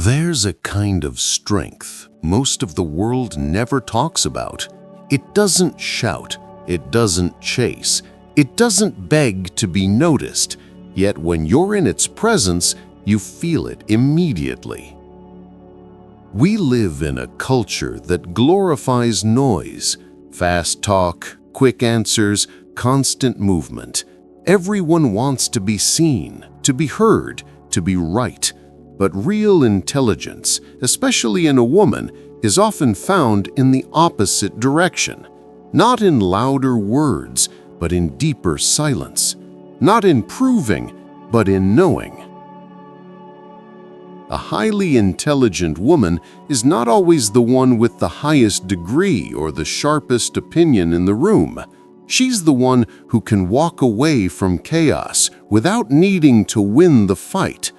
There's a kind of strength most of the world never talks about. It doesn't shout, it doesn't chase, it doesn't beg to be noticed, yet when you're in its presence, you feel it immediately. We live in a culture that glorifies noise, fast talk, quick answers, constant movement. Everyone wants to be seen, to be heard, to be right. But real intelligence, especially in a woman, is often found in the opposite direction. Not in louder words, but in deeper silence. Not in proving, but in knowing. A highly intelligent woman is not always the one with the highest degree or the sharpest opinion in the room. She's the one who can walk away from chaos without needing to win the fight.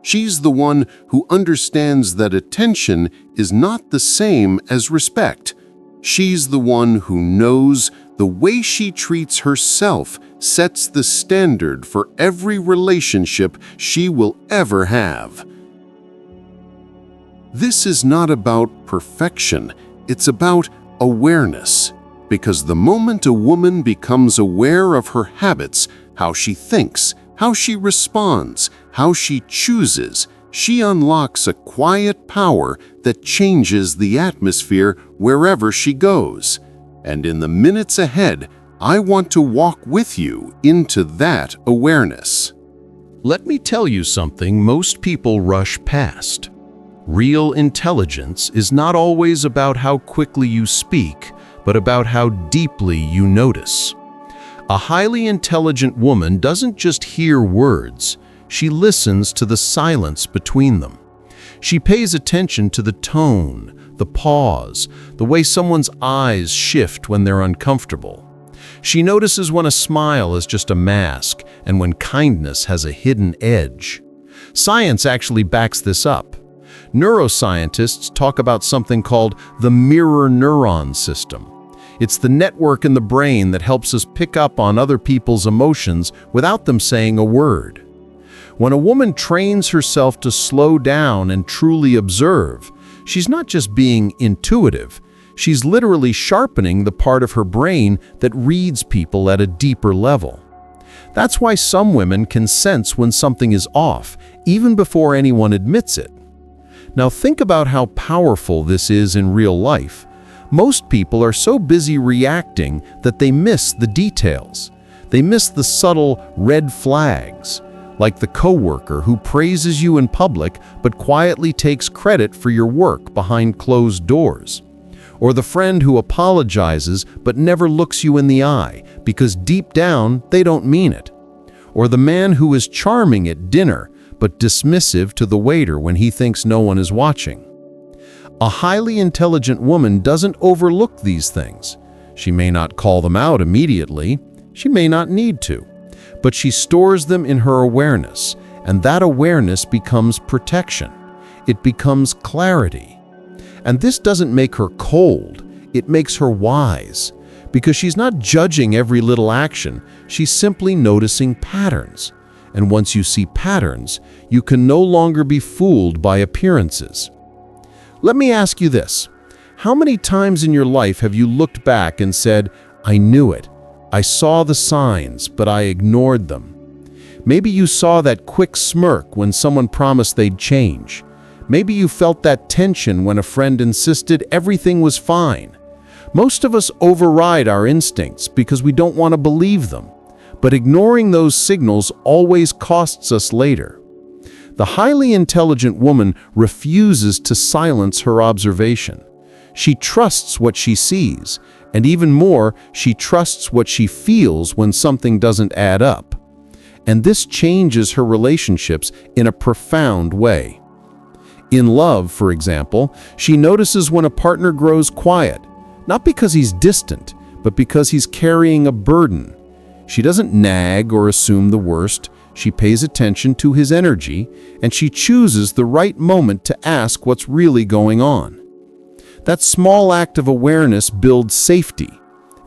She's the one who understands that attention is not the same as respect. She's the one who knows the way she treats herself sets the standard for every relationship she will ever have. This is not about perfection, it's about awareness. Because the moment a woman becomes aware of her habits, how she thinks, how she responds, how she chooses, she unlocks a quiet power that changes the atmosphere wherever she goes. And in the minutes ahead, I want to walk with you into that awareness. Let me tell you something most people rush past. Real intelligence is not always about how quickly you speak, but about how deeply you notice. A highly intelligent woman doesn't just hear words, she listens to the silence between them. She pays attention to the tone, the pause, the way someone's eyes shift when they're uncomfortable. She notices when a smile is just a mask and when kindness has a hidden edge. Science actually backs this up. Neuroscientists talk about something called the mirror neuron system. It's the network in the brain that helps us pick up on other people's emotions without them saying a word. When a woman trains herself to slow down and truly observe, she's not just being intuitive, she's literally sharpening the part of her brain that reads people at a deeper level. That's why some women can sense when something is off, even before anyone admits it. Now think about how powerful this is in real life. Most people are so busy reacting that they miss the details. They miss the subtle red flags, like the coworker who praises you in public but quietly takes credit for your work behind closed doors. Or the friend who apologizes but never looks you in the eye because deep down they don't mean it. Or the man who is charming at dinner but dismissive to the waiter when he thinks no one is watching. A highly intelligent woman doesn't overlook these things. She may not call them out immediately, she may not need to, but she stores them in her awareness, and that awareness becomes protection. It becomes clarity. And this doesn't make her cold, it makes her wise, because she's not judging every little action, she's simply noticing patterns. And once you see patterns, you can no longer be fooled by appearances. Let me ask you this. How many times in your life have you looked back and said, I knew it. I saw the signs, but I ignored them. Maybe you saw that quick smirk when someone promised they'd change. Maybe you felt that tension when a friend insisted everything was fine. Most of us override our instincts because we don't want to believe them. But ignoring those signals always costs us later. The highly intelligent woman refuses to silence her observation. She trusts what she sees, and even more, she trusts what she feels when something doesn't add up. And this changes her relationships in a profound way. In love, for example, she notices when a partner grows quiet, not because he's distant, but because he's carrying a burden. She doesn't nag or assume the worst. She pays attention to his energy, and she chooses the right moment to ask what's really going on. That small act of awareness builds safety.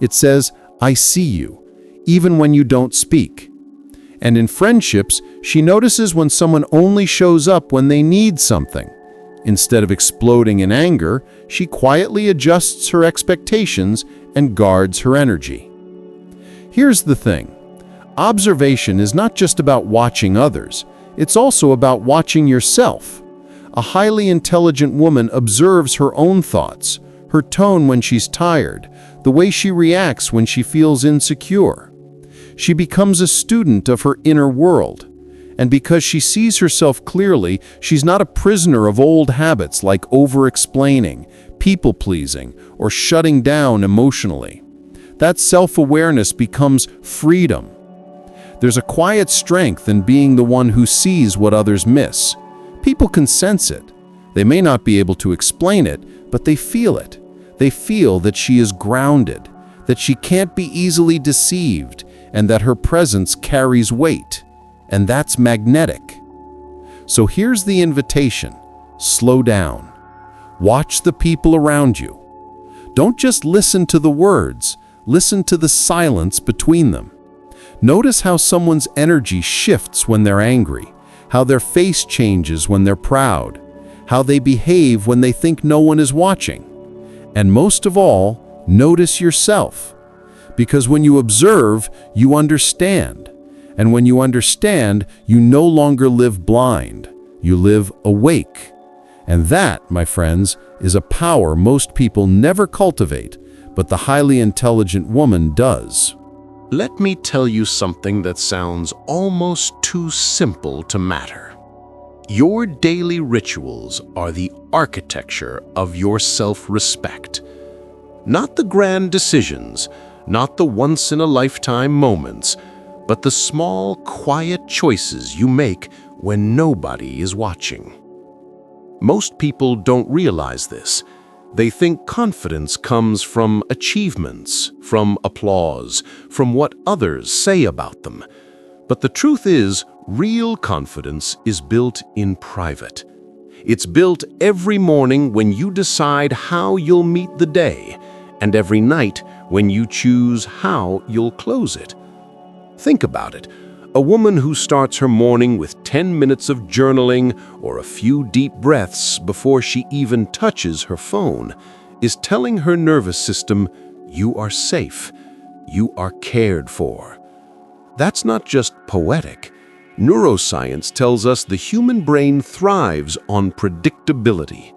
It says, I see you, even when you don't speak. And in friendships, she notices when someone only shows up when they need something. Instead of exploding in anger, she quietly adjusts her expectations and guards her energy. Here's the thing. Observation is not just about watching others, it's also about watching yourself. A highly intelligent woman observes her own thoughts, her tone when she's tired, the way she reacts when she feels insecure. She becomes a student of her inner world. And because she sees herself clearly, she's not a prisoner of old habits like over-explaining, people-pleasing, or shutting down emotionally. That self-awareness becomes freedom. There's a quiet strength in being the one who sees what others miss. People can sense it. They may not be able to explain it, but they feel it. They feel that she is grounded, that she can't be easily deceived, and that her presence carries weight. And that's magnetic. So here's the invitation. Slow down. Watch the people around you. Don't just listen to the words, listen to the silence between them. Notice how someone's energy shifts when they're angry, how their face changes when they're proud, how they behave when they think no one is watching. And most of all, notice yourself. Because when you observe, you understand. And when you understand, you no longer live blind. You live awake. And that, my friends, is a power most people never cultivate, but the highly intelligent woman does. Let me tell you something that sounds almost too simple to matter. Your daily rituals are the architecture of your self-respect. Not the grand decisions, not the once-in-a-lifetime moments, but the small, quiet choices you make when nobody is watching. Most people don't realize this. They think confidence comes from achievements, from applause, from what others say about them. But the truth is, real confidence is built in private. It's built every morning when you decide how you'll meet the day, and every night when you choose how you'll close it. Think about it. A woman who starts her morning with 10 minutes of journaling or a few deep breaths before she even touches her phone is telling her nervous system, you are safe, you are cared for. That's not just poetic. Neuroscience tells us the human brain thrives on predictability.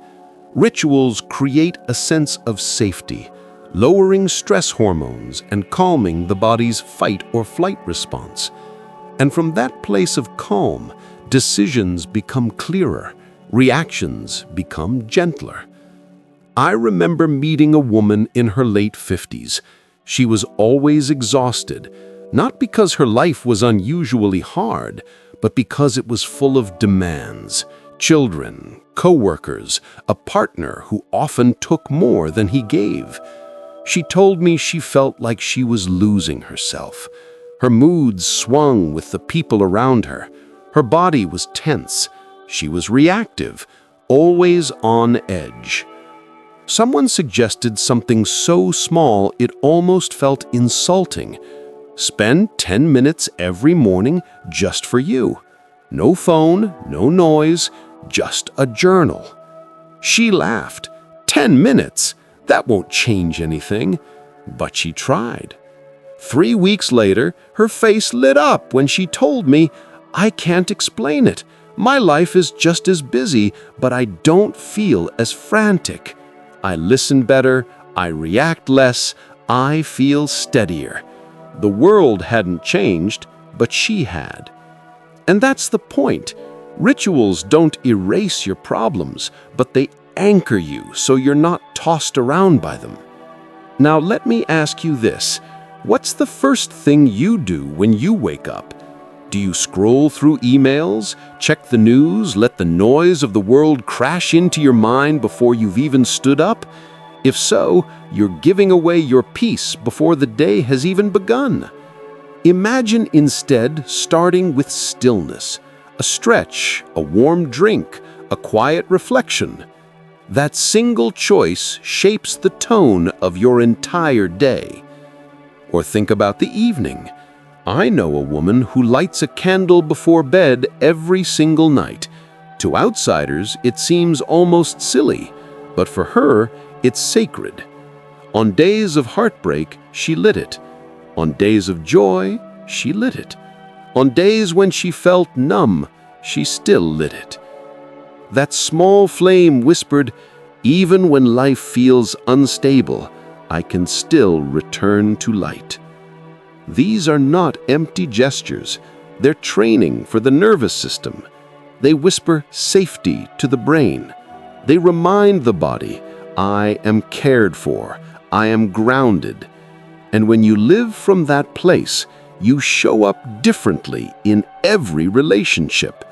Rituals create a sense of safety, lowering stress hormones and calming the body's fight or flight response. And from that place of calm, decisions become clearer, reactions become gentler. I remember meeting a woman in her late 50s. She was always exhausted, not because her life was unusually hard, but because it was full of demands. Children, co-workers, a partner who often took more than he gave. She told me she felt like she was losing herself. Her moods swung with the people around her. Her body was tense. She was reactive, always on edge. Someone suggested something so small it almost felt insulting. Spend 10 minutes every morning just for you. No phone, no noise, just a journal. She laughed. 10 minutes? That won't change anything. But she tried. 3 weeks later, her face lit up when she told me, I can't explain it. My life is just as busy, but I don't feel as frantic. I listen better, I react less, I feel steadier. The world hadn't changed, but she had. And that's the point. Rituals don't erase your problems, but they anchor you so you're not tossed around by them. Now let me ask you this. What's the first thing you do when you wake up? Do you scroll through emails, check the news, let the noise of the world crash into your mind before you've even stood up? If so, you're giving away your peace before the day has even begun. Imagine instead starting with stillness, a stretch, a warm drink, a quiet reflection. That single choice shapes the tone of your entire day. Or think about the evening. I know a woman who lights a candle before bed every single night. To outsiders, it seems almost silly, but for her, it's sacred. On days of heartbreak, she lit it. On days of joy, she lit it. On days when she felt numb, she still lit it. That small flame whispered, "Even when life feels unstable, I can still return to light." These are not empty gestures. They're training for the nervous system. They whisper safety to the brain. They remind the body, "I am cared for. I am grounded." And when you live from that place, you show up differently in every relationship.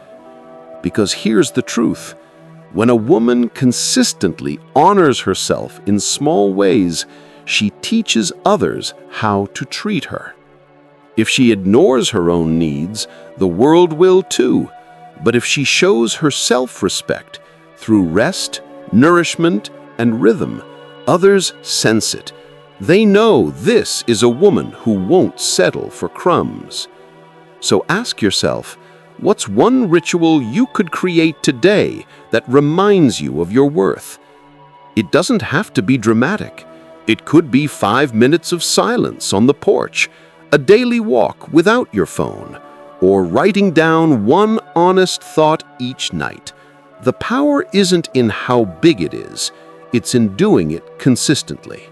Because here's the truth. When a woman consistently honors herself in small ways, she teaches others how to treat her. If she ignores her own needs, the world will too. But if she shows her self-respect through rest, nourishment, and rhythm, others sense it. They know this is a woman who won't settle for crumbs. So ask yourself, what's one ritual you could create today that reminds you of your worth? It doesn't have to be dramatic. It could be 5 minutes of silence on the porch, a daily walk without your phone, or writing down one honest thought each night. The power isn't in how big it is, it's in doing it consistently.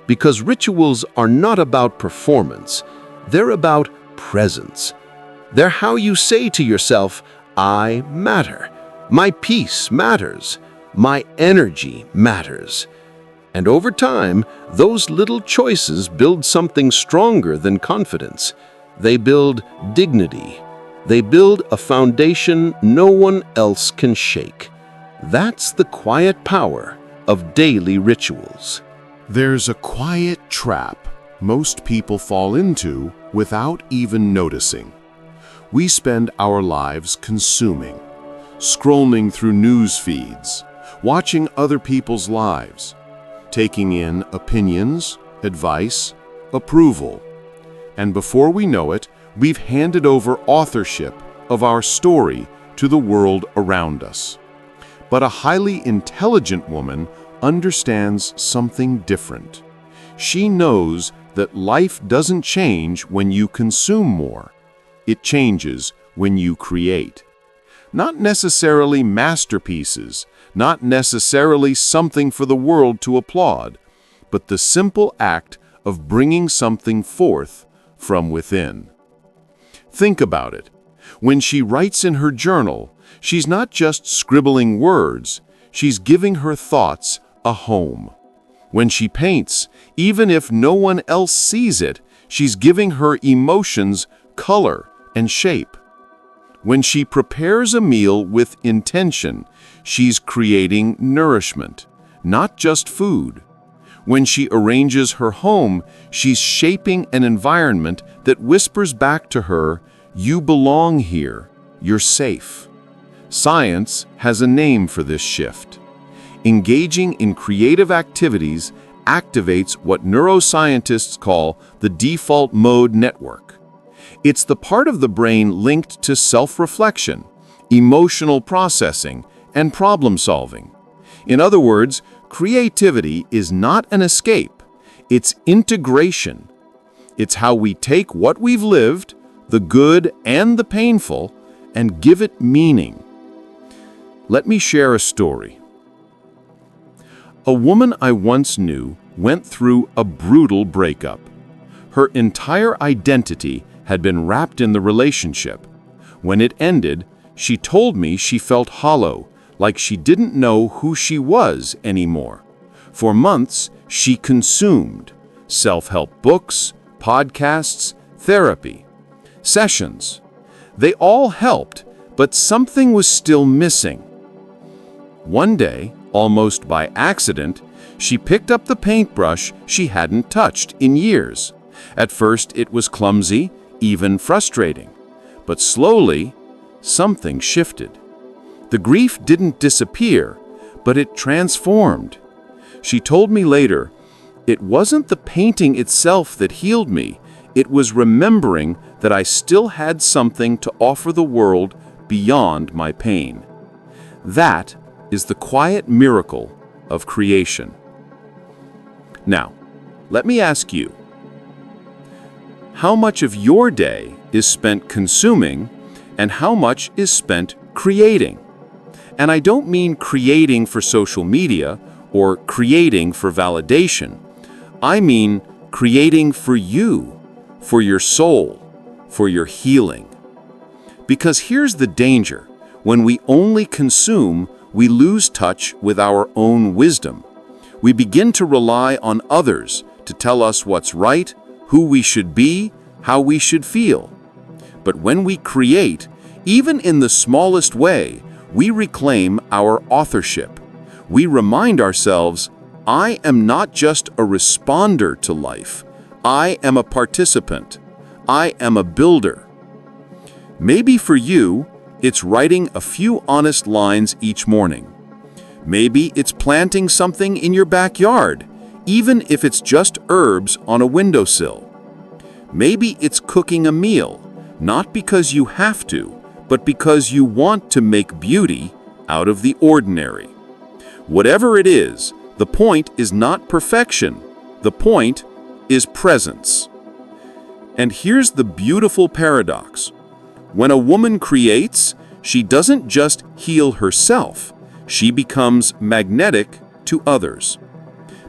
Because rituals are not about performance, they're about presence. They're how you say to yourself, "I matter. My peace matters. My energy matters." And over time, those little choices build something stronger than confidence. They build dignity. They build a foundation no one else can shake. That's the quiet power of daily rituals. There's a quiet trap most people fall into without even noticing. We spend our lives consuming, scrolling through news feeds, watching other people's lives, taking in opinions, advice, approval. And before we know it, we've handed over authorship of our story to the world around us. But a highly intelligent woman understands something different. She knows that life doesn't change when you consume more. It changes when you create. Not necessarily masterpieces, not necessarily something for the world to applaud, but the simple act of bringing something forth from within. Think about it. When she writes in her journal, she's not just scribbling words, she's giving her thoughts a home. When she paints, even if no one else sees it, she's giving her emotions color and shape. When she prepares a meal with intention, she's creating nourishment, not just food. When she arranges her home, she's shaping an environment that whispers back to her, "You belong here, you're safe." Science has a name for this shift. Engaging in creative activities activates what neuroscientists call the default mode network. It's the part of the brain linked to self-reflection, emotional processing, and problem-solving. In other words, creativity is not an escape, it's integration. It's how we take what we've lived, the good and the painful, and give it meaning. Let me share a story. A woman I once knew went through a brutal breakup. Her entire identity had been wrapped in the relationship. When it ended, she told me she felt hollow, like she didn't know who she was anymore. For months, she consumed self-help books, podcasts, therapy, sessions. They all helped, but something was still missing. One day, almost by accident, she picked up the paintbrush she hadn't touched in years. At first, it was clumsy, even frustrating. But slowly, something shifted. The grief didn't disappear, but it transformed. She told me later, "It wasn't the painting itself that healed me. It was remembering that I still had something to offer the world beyond my pain." That is the quiet miracle of creation. Now, let me ask you, how much of your day is spent consuming and how much is spent creating? And I don't mean creating for social media or creating for validation. I mean creating for you, for your soul, for your healing. Because here's the danger. When we only consume, we lose touch with our own wisdom. We begin to rely on others to tell us what's right, who we should be, how we should feel. But when we create, even in the smallest way, we reclaim our authorship. We remind ourselves, I am not just a responder to life. I am a participant. I am a builder. Maybe for you, it's writing a few honest lines each morning. Maybe it's planting something in your backyard, even if it's just herbs on a windowsill. Maybe it's cooking a meal, not because you have to, but because you want to make beauty out of the ordinary. Whatever it is, the point is not perfection. The point is presence. And here's the beautiful paradox. When a woman creates, she doesn't just heal herself. She becomes magnetic to others.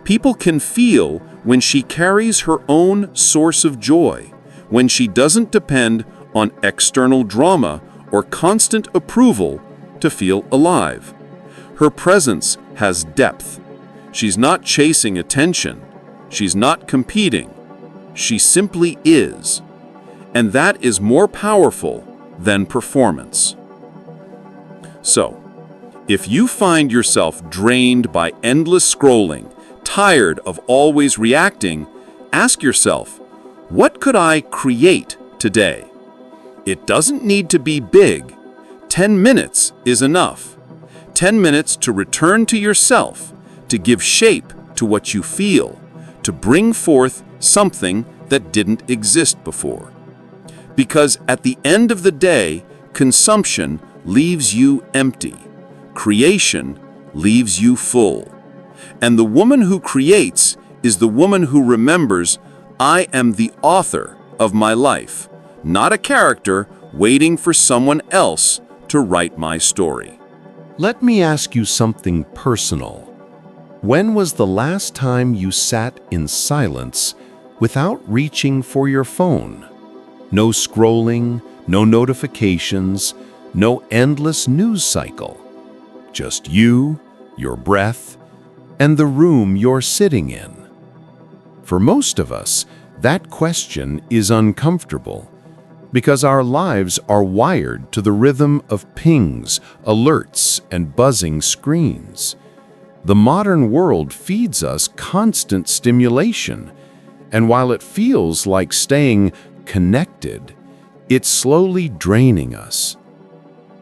People can feel when she carries her own source of joy, when she doesn't depend on external drama or constant approval to feel alive. Her presence has depth. She's not chasing attention. She's not competing. She simply is. And that is more powerful than performance. So, if you find yourself drained by endless scrolling, tired of always reacting, ask yourself, what could I create today? It doesn't need to be big. 10 minutes is enough. 10 minutes to return to yourself, to give shape to what you feel, to bring forth something that didn't exist before. Because at the end of the day, consumption leaves you empty. Creation leaves you full. And the woman who creates is the woman who remembers, I am the author of my life, not a character waiting for someone else to write my story. Let me ask you something personal. When was the last time you sat in silence without reaching for your phone? No scrolling, no notifications, no endless news cycle. Just you, your breath, and the room you're sitting in. For most of us, that question is uncomfortable because our lives are wired to the rhythm of pings, alerts, and buzzing screens. The modern world feeds us constant stimulation, and while it feels like staying connected, it's slowly draining us.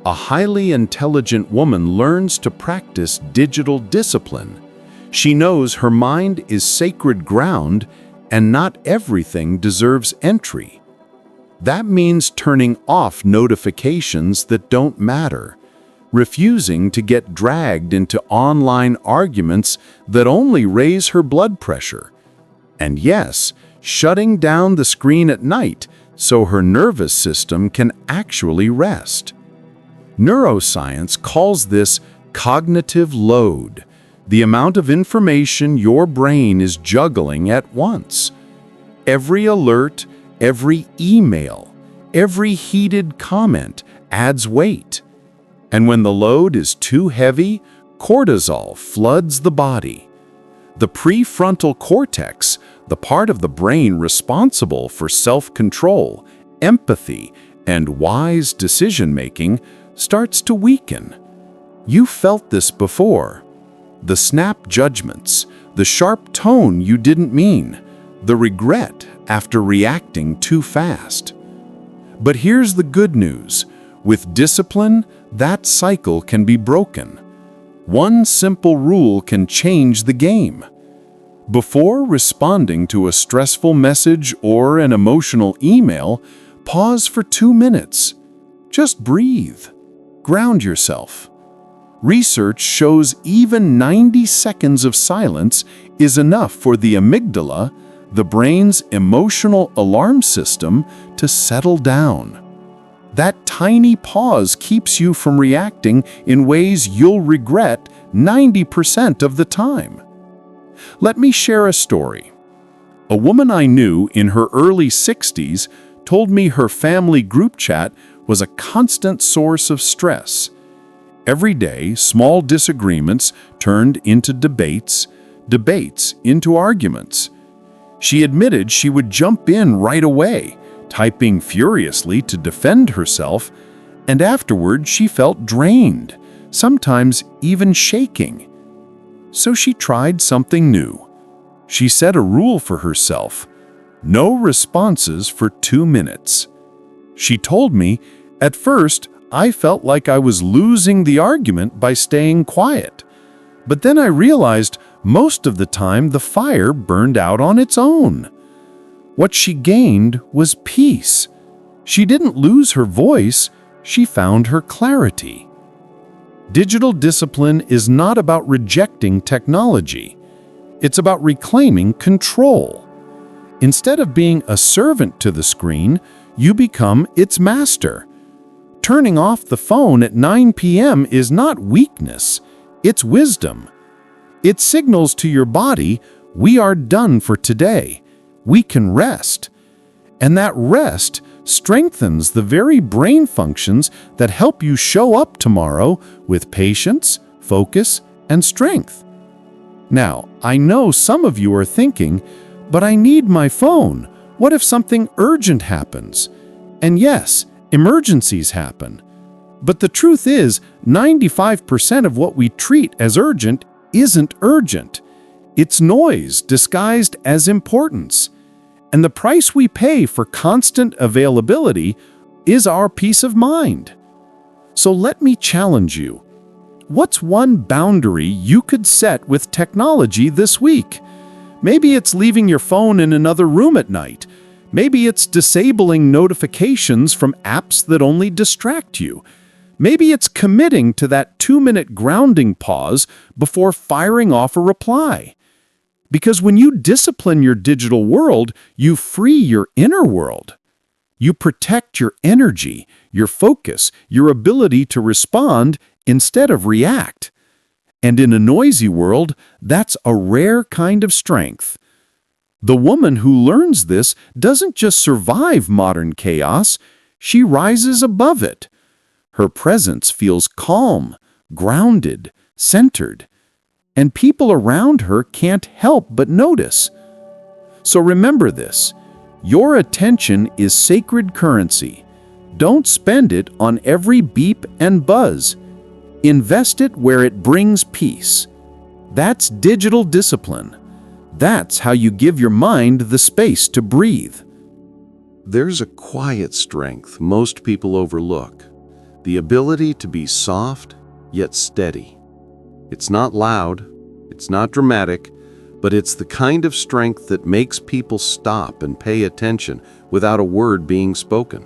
A highly intelligent woman learns to practice digital discipline. She knows her mind is sacred ground and not everything deserves entry. That means turning off notifications that don't matter, refusing to get dragged into online arguments that only raise her blood pressure, and yes, shutting down the screen at night so her nervous system can actually rest. Neuroscience calls this cognitive load, the amount of information your brain is juggling at once. Every alert, every email, every heated comment adds weight. And when the load is too heavy, cortisol floods the body. The prefrontal cortex, the part of the brain responsible for self-control, empathy, and wise decision-making, starts to weaken. You felt this before. The snap judgments, the sharp tone you didn't mean, the regret after reacting too fast. But here's the good news. With discipline, that cycle can be broken. One simple rule can change the game. Before responding to a stressful message or an emotional email, pause for 2 minutes. Just breathe. Ground yourself. Research shows even 90 seconds of silence is enough for the amygdala, the brain's emotional alarm system, to settle down. That tiny pause keeps you from reacting in ways you'll regret 90% of the time. Let me share a story. A woman I knew in her early 60s told me her family group chat was a constant source of stress. Every day, small disagreements turned into debates, debates into arguments. She admitted she would jump in right away, typing furiously to defend herself, and afterward she felt drained, sometimes even shaking. So she tried something new. She set a rule for herself: no responses for 2 minutes. She told me, "At first, I felt like I was losing the argument by staying quiet. But then I realized most of the time the fire burned out on its own." What she gained was peace. She didn't lose her voice, she found her clarity. Digital discipline is not about rejecting technology. It's about reclaiming control. Instead of being a servant to the screen, you become its master. Turning off the phone at 9 p.m. is not weakness, it's wisdom. It signals to your body, we are done for today. We can rest. And that rest strengthens the very brain functions that help you show up tomorrow with patience, focus, and strength. Now, I know some of you are thinking, but I need my phone. What if something urgent happens? And yes, emergencies happen. But the truth is, 95% of what we treat as urgent isn't urgent. It's noise disguised as importance. And the price we pay for constant availability is our peace of mind. So let me challenge you. What's one boundary you could set with technology this week? Maybe it's leaving your phone in another room at night. Maybe it's disabling notifications from apps that only distract you. Maybe it's committing to that 2-minute grounding pause before firing off a reply. Because when you discipline your digital world, you free your inner world. You protect your energy, your focus, your ability to respond instead of react. And in a noisy world, that's a rare kind of strength. The woman who learns this doesn't just survive modern chaos, she rises above it. Her presence feels calm, grounded, centered, and people around her can't help but notice. So remember this, your attention is sacred currency. Don't spend it on every beep and buzz. Invest it where it brings peace. That's digital discipline. That's how you give your mind the space to breathe. There's a quiet strength most people overlook, the ability to be soft yet steady. It's not loud, it's not dramatic, but it's the kind of strength that makes people stop and pay attention without a word being spoken.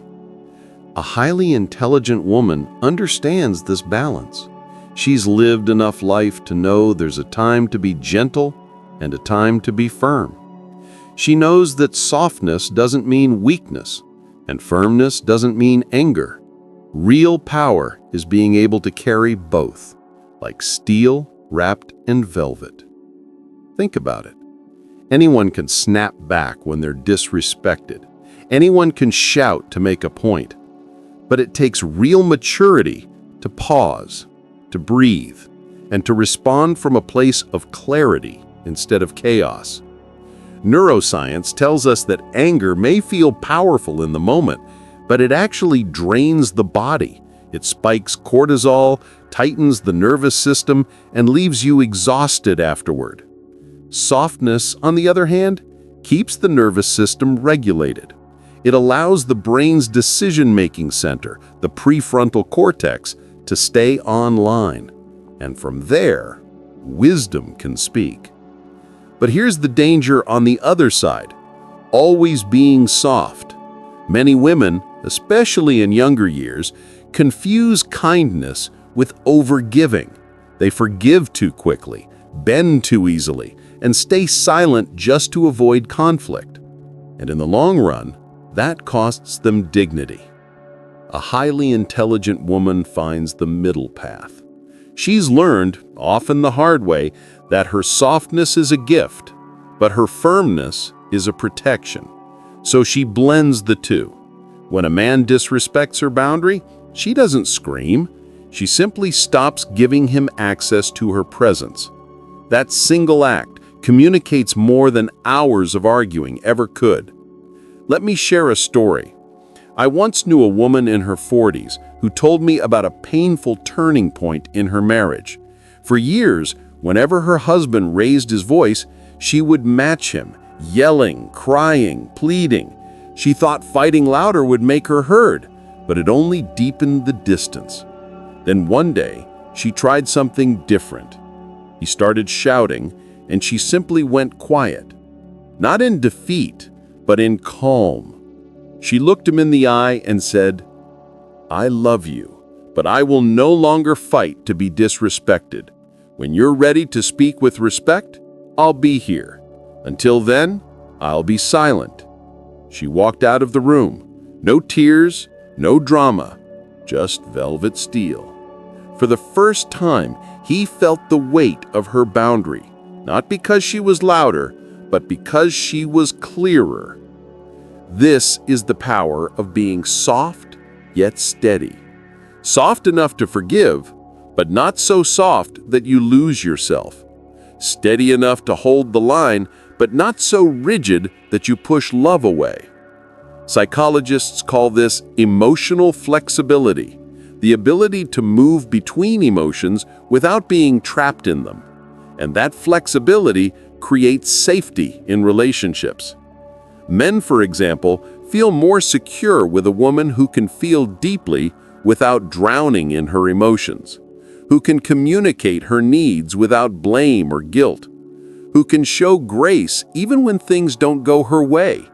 A highly intelligent woman understands this balance. She's lived enough life to know there's a time to be gentle and a time to be firm. She knows that softness doesn't mean weakness, and firmness doesn't mean anger. Real power is being able to carry both, like steel wrapped in velvet. Think about it. Anyone can snap back when they're disrespected. Anyone can shout to make a point. But it takes real maturity to pause, to breathe, and to respond from a place of clarity instead of chaos. Neuroscience tells us that anger may feel powerful in the moment, but it actually drains the body. It spikes cortisol, tightens the nervous system, and leaves you exhausted afterward. Softness, on the other hand, keeps the nervous system regulated. It allows the brain's decision-making center, the prefrontal cortex, to stay online. And from there, wisdom can speak. But here's the danger on the other side, always being soft. Many women, especially in younger years, confuse kindness with overgiving. They forgive too quickly, bend too easily, and stay silent just to avoid conflict. And in the long run, that costs them dignity. A highly intelligent woman finds the middle path. She's learned, often the hard way, that her softness is a gift, but her firmness is a protection. So she blends the two. When a man disrespects her boundary, she doesn't scream. She simply stops giving him access to her presence. That single act communicates more than hours of arguing ever could. Let me share a story. I once knew a woman in her 40s who told me about a painful turning point in her marriage. For years, whenever her husband raised his voice, she would match him, yelling, crying, pleading. She thought fighting louder would make her heard, but it only deepened the distance. Then one day, she tried something different. He started shouting, and she simply went quiet. Not in defeat, but in calm. She looked him in the eye and said, "I love you, but I will no longer fight to be disrespected. When you're ready to speak with respect, I'll be here. Until then, I'll be silent." She walked out of the room. No tears, no drama, just velvet steel. For the first time, he felt the weight of her boundary, not because she was louder, but because she was clearer. This is the power of being soft yet steady. Soft enough to forgive, but not so soft that you lose yourself. Steady enough to hold the line, but not so rigid that you push love away. Psychologists call this emotional flexibility, the ability to move between emotions without being trapped in them. And that flexibility creates safety in relationships. Men, for example, feel more secure with a woman who can feel deeply without drowning in her emotions, who can communicate her needs without blame or guilt, who can show grace even when things don't go her way,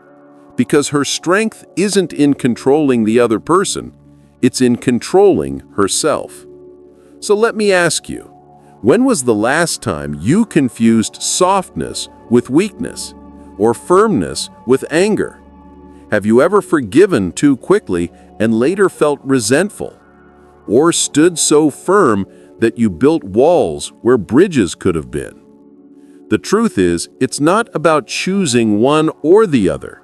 because her strength isn't in controlling the other person, it's in controlling herself. So let me ask you, when was the last time you confused softness with weakness, or firmness with anger? Have you ever forgiven too quickly and later felt resentful? Or stood so firm that you built walls where bridges could have been? The truth is, it's not about choosing one or the other.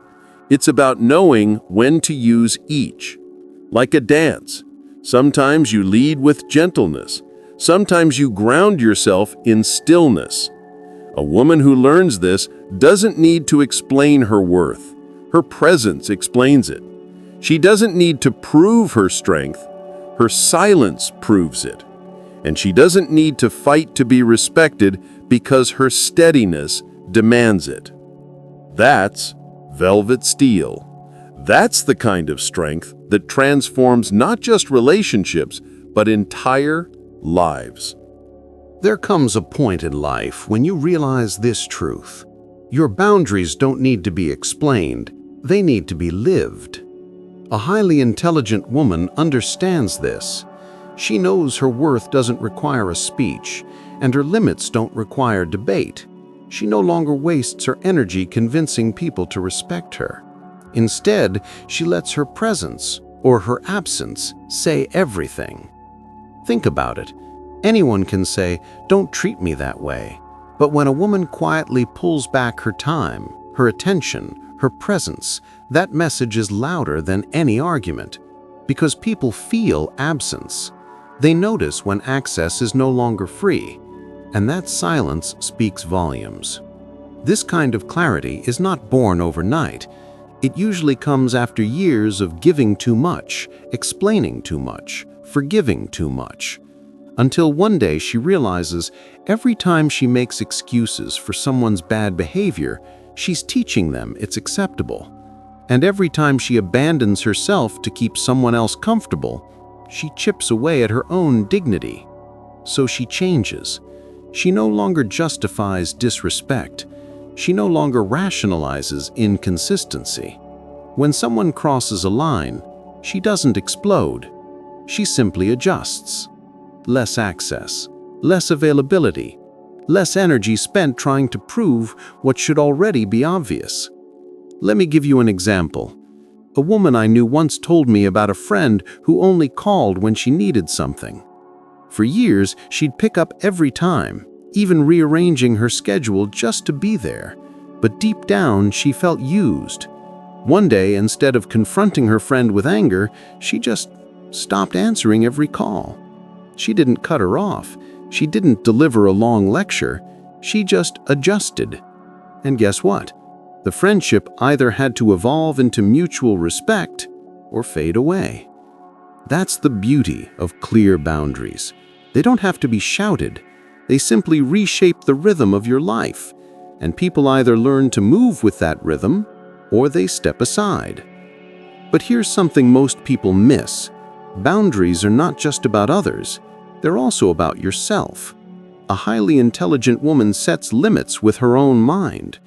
It's about knowing when to use each. Like a dance, sometimes you lead with gentleness. Sometimes you ground yourself in stillness. A woman who learns this doesn't need to explain her worth. Her presence explains it. She doesn't need to prove her strength. Her silence proves it. And she doesn't need to fight to be respected because her steadiness demands it. That's velvet steel. That's the kind of strength that transforms not just relationships, but entire lives. There comes a point in life when you realize this truth. Your boundaries don't need to be explained, they need to be lived. A highly intelligent woman understands this. She knows her worth doesn't require a speech, and her limits don't require debate. She no longer wastes her energy convincing people to respect her. Instead, she lets her presence, or her absence, say everything. Think about it. Anyone can say, "Don't treat me that way." But when a woman quietly pulls back her time, her attention, her presence, that message is louder than any argument. Because people feel absence. They notice when access is no longer free, and that silence speaks volumes. This kind of clarity is not born overnight. It usually comes after years of giving too much, explaining too much, forgiving too much. Until one day she realizes every time she makes excuses for someone's bad behavior, she's teaching them it's acceptable. And every time she abandons herself to keep someone else comfortable, she chips away at her own dignity. So she changes. She no longer justifies disrespect. She no longer rationalizes inconsistency. When someone crosses a line, she doesn't explode. She simply adjusts. Less access, less availability, less energy spent trying to prove what should already be obvious. Let me give you an example. A woman I knew once told me about a friend who only called when she needed something. For years, she'd pick up every time, even rearranging her schedule just to be there. But deep down, she felt used. One day, instead of confronting her friend with anger, she just stopped answering every call. She didn't cut her off. She didn't deliver a long lecture. She just adjusted. And guess what? The friendship either had to evolve into mutual respect or fade away. That's the beauty of clear boundaries. They don't have to be shouted. They simply reshape the rhythm of your life, and people either learn to move with that rhythm or they step aside. But here's something most people miss. Boundaries are not just about others. They're also about yourself. A highly intelligent woman sets limits with her own mind.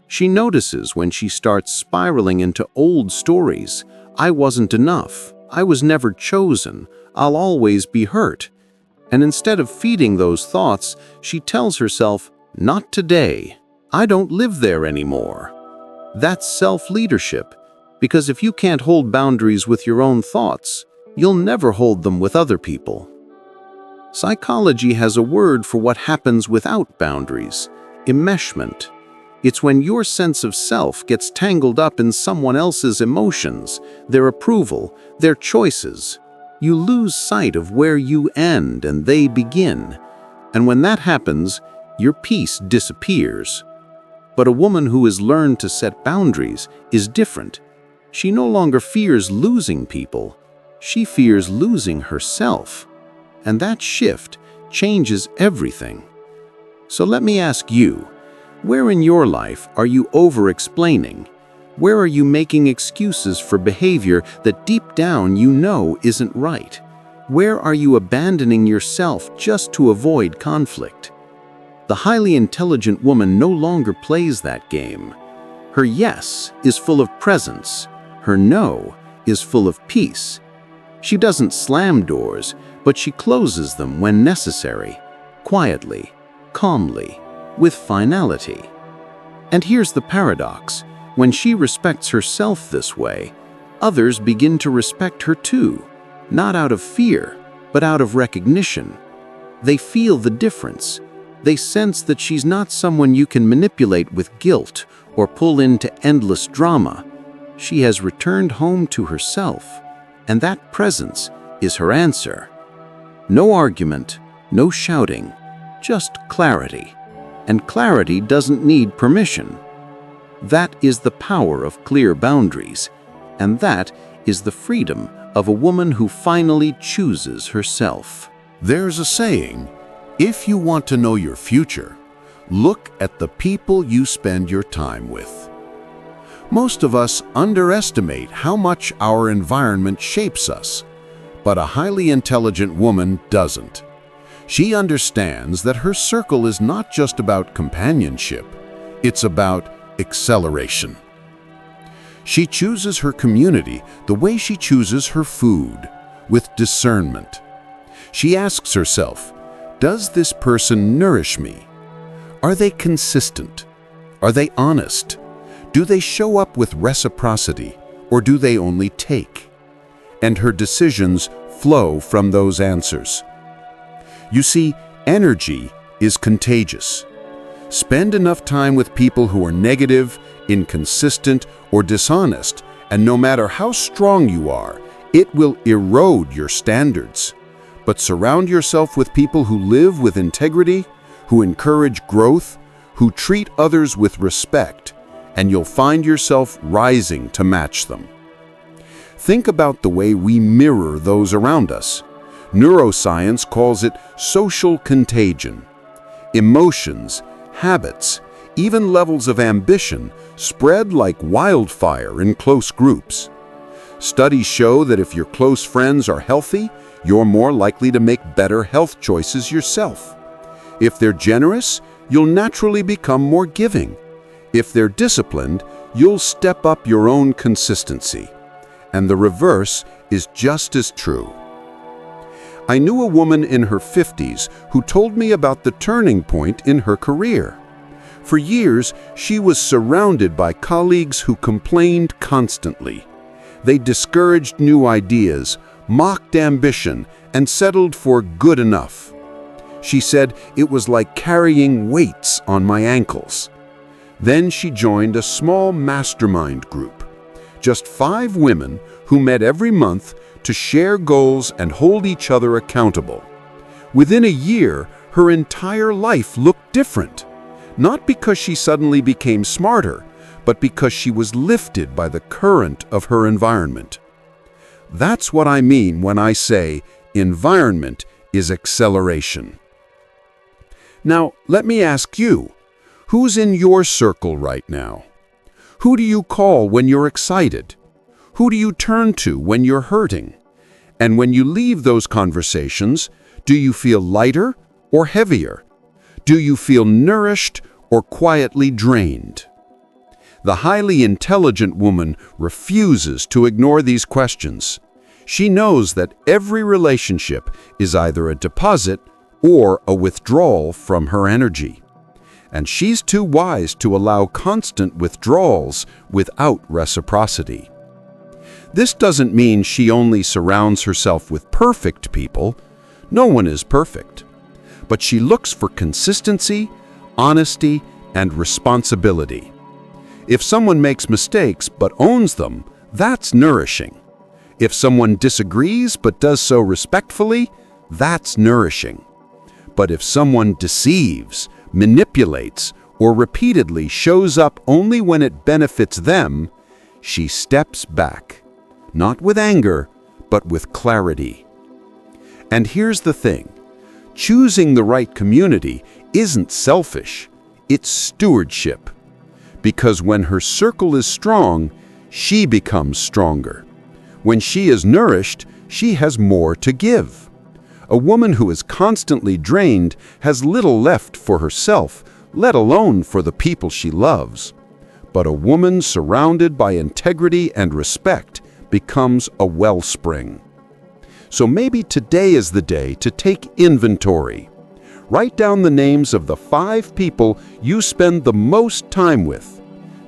She notices when she starts spiraling into old stories. I wasn't enough. I was never chosen. I'll always be hurt. And instead of feeding those thoughts, she tells herself, not today. I don't live there anymore. That's self-leadership, because if you can't hold boundaries with your own thoughts, you'll never hold them with other people. Psychology has a word for what happens without boundaries: enmeshment. It's when your sense of self gets tangled up in someone else's emotions, their approval, their choices. You lose sight of where you end and they begin. And when that happens, your peace disappears. But a woman who has learned to set boundaries is different. She no longer fears losing people. She fears losing herself. And that shift changes everything. So let me ask you, where in your life are you over-explaining? Where are you making excuses for behavior that deep down you know isn't right? Where are you abandoning yourself just to avoid conflict? The highly intelligent woman no longer plays that game. Her yes is full of presence. Her no is full of peace. She doesn't slam doors, but she closes them when necessary, quietly, calmly, with finality. And here's the paradox. When she respects herself this way, others begin to respect her too, not out of fear, but out of recognition. They feel the difference. They sense that she's not someone you can manipulate with guilt or pull into endless drama. She has returned home to herself, and that presence is her answer. No argument, no shouting, just clarity. And clarity doesn't need permission. That is the power of clear boundaries, and that is the freedom of a woman who finally chooses herself. There's a saying, if you want to know your future, look at the people you spend your time with. Most of us underestimate how much our environment shapes us, but a highly intelligent woman doesn't. She understands that her circle is not just about companionship, it's about acceleration. She chooses her community the way she chooses her food, with discernment. She asks herself, does this person nourish me? Are they consistent? Are they honest? Do they show up with reciprocity, or do they only take? And her decisions flow from those answers. You see, energy is contagious. Spend enough time with people who are negative, inconsistent, or dishonest, and no matter how strong you are, it will erode your standards. But surround yourself with people who live with integrity, who encourage growth, who treat others with respect, and you'll find yourself rising to match them. Think about the way we mirror those around us. Neuroscience calls it social contagion. Emotions, habits, even levels of ambition spread like wildfire in close groups. Studies show that if your close friends are healthy, you're more likely to make better health choices yourself. If they're generous, you'll naturally become more giving. If they're disciplined, you'll step up your own consistency. And the reverse is just as true. I knew a woman in her 50s who told me about the turning point in her career. For years, she was surrounded by colleagues who complained constantly. They discouraged new ideas, mocked ambition, and settled for good enough. She said it was like carrying weights on my ankles. Then she joined a small mastermind group. Just 5 women who met every month to share goals and hold each other accountable. Within a year, her entire life looked different. Not because she suddenly became smarter, but because she was lifted by the current of her environment. That's what I mean when I say environment is acceleration. Now, let me ask you, who's in your circle right now? Who do you call when you're excited? Who do you turn to when you're hurting? And when you leave those conversations, do you feel lighter or heavier? Do you feel nourished or quietly drained? The highly intelligent woman refuses to ignore these questions. She knows that every relationship is either a deposit or a withdrawal from her energy. And she's too wise to allow constant withdrawals without reciprocity. This doesn't mean she only surrounds herself with perfect people. No one is perfect. But she looks for consistency, honesty, and responsibility. If someone makes mistakes but owns them, that's nourishing. If someone disagrees but does so respectfully, that's nourishing. But if someone deceives, manipulates, or repeatedly shows up only when it benefits them, she steps back, not with anger, but with clarity. And here's the thing, choosing the right community isn't selfish, it's stewardship. Because when her circle is strong, she becomes stronger. When she is nourished, she has more to give. A woman who is constantly drained has little left for herself, let alone for the people she loves. But a woman surrounded by integrity and respect becomes a wellspring. So maybe today is the day to take inventory. Write down the names of the 5 people you spend the most time with.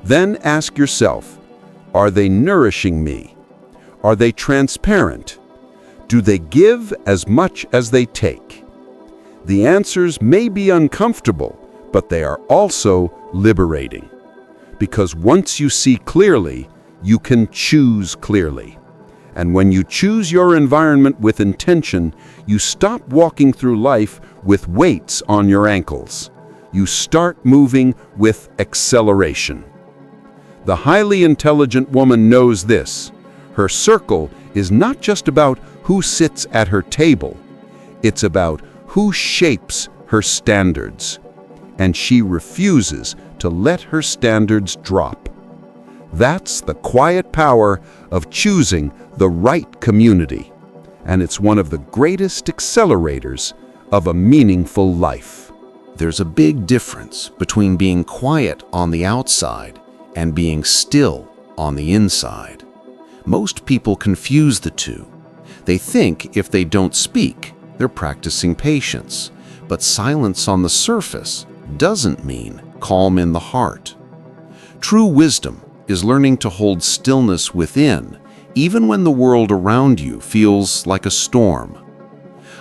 Then ask yourself, are they nourishing me? Are they transparent? Do they give as much as they take? The answers may be uncomfortable, but they are also liberating. Because once you see clearly, you can choose clearly. And when you choose your environment with intention, you stop walking through life with weights on your ankles. You start moving with acceleration. The highly intelligent woman knows this. Her circle is not just about who sits at her table. It's about who shapes her standards. And she refuses to let her standards drop. That's the quiet power of choosing the right community. And it's one of the greatest accelerators of a meaningful life. There's a big difference between being quiet on the outside and being still on the inside. Most people confuse the two. They think if they don't speak, they're practicing patience. But silence on the surface doesn't mean calm in the heart. True wisdom is learning to hold stillness within, even when the world around you feels like a storm.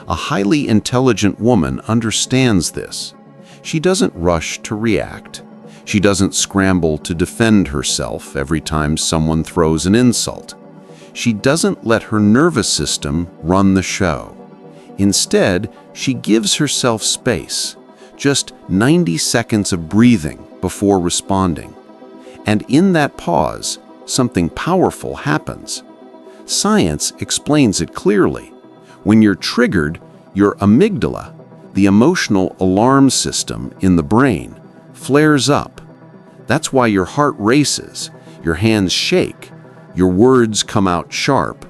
A highly intelligent woman understands this. She doesn't rush to react. She doesn't scramble to defend herself every time someone throws an insult. She doesn't let her nervous system run the show. Instead, she gives herself space, just 90 seconds of breathing before responding. And in that pause, something powerful happens. Science explains it clearly. When you're triggered, your amygdala, the emotional alarm system in the brain, flares up. That's why your heart races, your hands shake, your words come out sharp.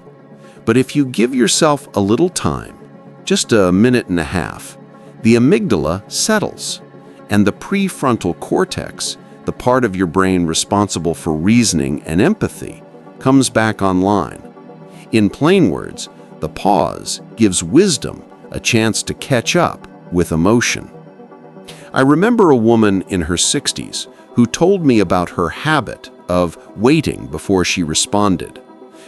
But if you give yourself a little time, just a minute and a half, the amygdala settles, and the prefrontal cortex, the part of your brain responsible for reasoning and empathy, comes back online. In plain words, The pause gives wisdom a chance to catch up with emotion. I remember a woman in her 60s who told me about her habit of waiting before she responded.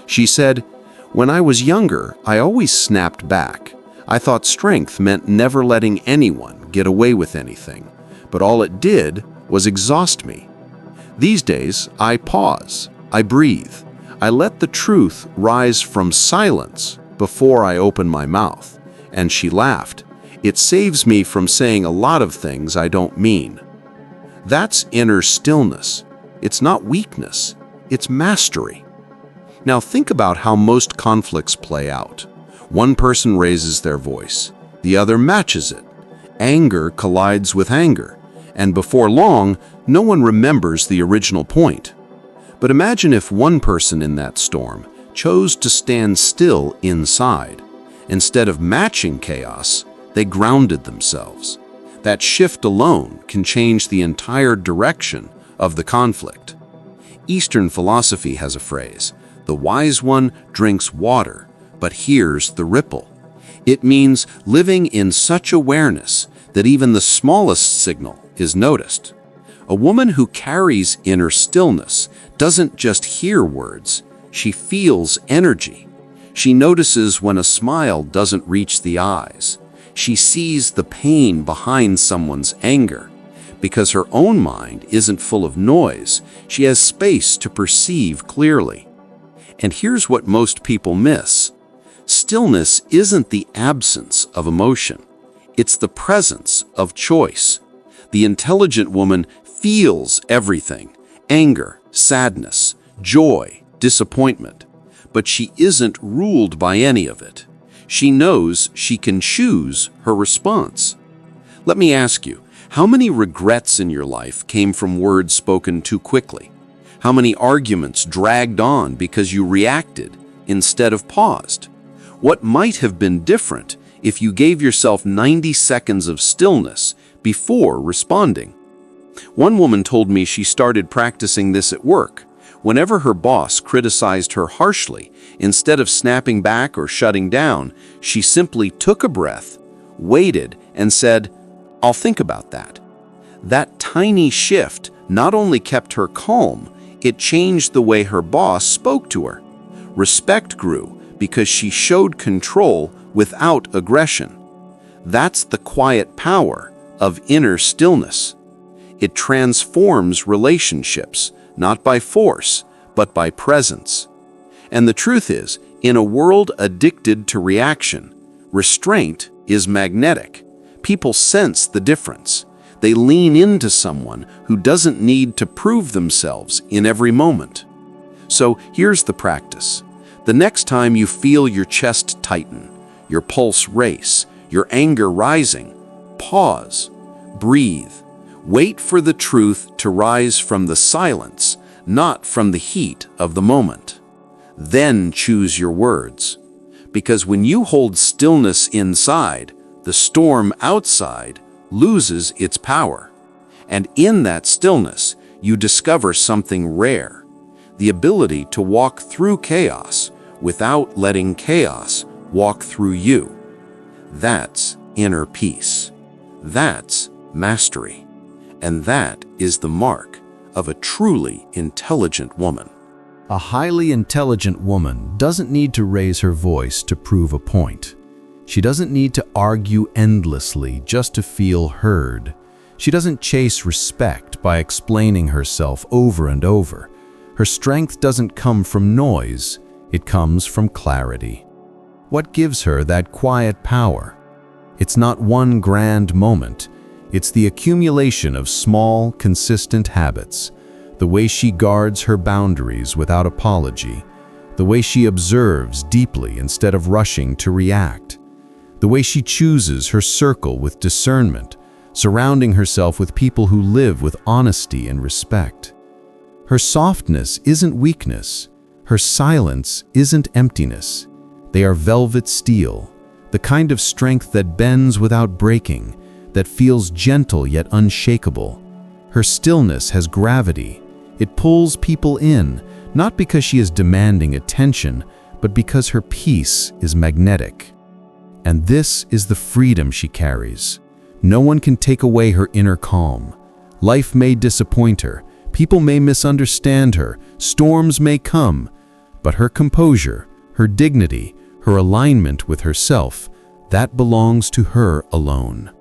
She said, "When I was younger, I always snapped back. I thought strength meant never letting anyone get away with anything, but all it did was exhaust me. These days, I pause, I breathe, I let the truth rise from silence before I open my mouth." And she laughed. "It saves me from saying a lot of things I don't mean." That's inner stillness. It's not weakness, it's mastery. Now think about how most conflicts play out. One person raises their voice, the other matches it. Anger collides with anger, and before long, no one remembers the original point. But imagine if one person in that storm chose to stand still inside. Instead of matching chaos, they grounded themselves. That shift alone can change the entire direction of the conflict. Eastern philosophy has a phrase, "The wise one drinks water, but hears the ripple." It means living in such awareness that even the smallest signal is noticed. A woman who carries inner stillness doesn't just hear words, she feels energy. She notices when a smile doesn't reach the eyes. She sees the pain behind someone's anger. Because her own mind isn't full of noise, she has space to perceive clearly. And here's what most people miss. Stillness isn't the absence of emotion. It's the presence of choice. The intelligent woman feels everything: anger, sadness, joy, disappointment. But she isn't ruled by any of it. She knows she can choose her response. Let me ask you, how many regrets in your life came from words spoken too quickly? How many arguments dragged on because you reacted instead of paused? What might have been different if you gave yourself 90 seconds of stillness before responding? One woman told me she started practicing this at work. Whenever her boss criticized her harshly, instead of snapping back or shutting down, she simply took a breath, waited, and said, "I'll think about that." That tiny shift not only kept her calm, it changed the way her boss spoke to her. Respect grew because she showed control without aggression. That's the quiet power of inner stillness. It transforms relationships, not by force, but by presence. And the truth is, in a world addicted to reaction, restraint is magnetic. People sense the difference. They lean into someone who doesn't need to prove themselves in every moment. So here's the practice. The next time you feel your chest tighten, your pulse race, your anger rising, pause, breathe. Wait for the truth to rise from the silence, not from the heat of the moment. Then choose your words. Because when you hold stillness inside, the storm outside loses its power. And in that stillness, you discover something rare: the ability to walk through chaos without letting chaos walk through you. That's inner peace. That's mastery. And that is the mark of a truly intelligent woman. A highly intelligent woman doesn't need to raise her voice to prove a point. She doesn't need to argue endlessly just to feel heard. She doesn't chase respect by explaining herself over and over. Her strength doesn't come from noise, it comes from clarity. What gives her that quiet power? It's not one grand moment. It's the accumulation of small, consistent habits. The way she guards her boundaries without apology. The way she observes deeply instead of rushing to react. The way she chooses her circle with discernment, surrounding herself with people who live with honesty and respect. Her softness isn't weakness. Her silence isn't emptiness. They are velvet steel, the kind of strength that bends without breaking, that feels gentle yet unshakable. Her stillness has gravity. It pulls people in, not because she is demanding attention, but because her peace is magnetic. And this is the freedom she carries. No one can take away her inner calm. Life may disappoint her, people may misunderstand her, storms may come, but her composure, her dignity, her alignment with herself, that belongs to her alone.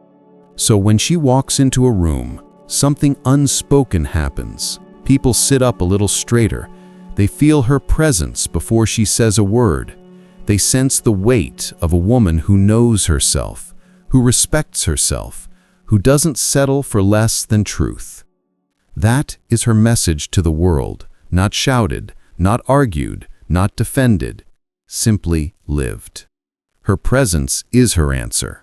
So when she walks into a room, something unspoken happens. People sit up a little straighter. They feel her presence before she says a word. They sense the weight of a woman who knows herself, who respects herself, who doesn't settle for less than truth. That is her message to the world, not shouted, not argued, not defended, simply lived. Her presence is her answer.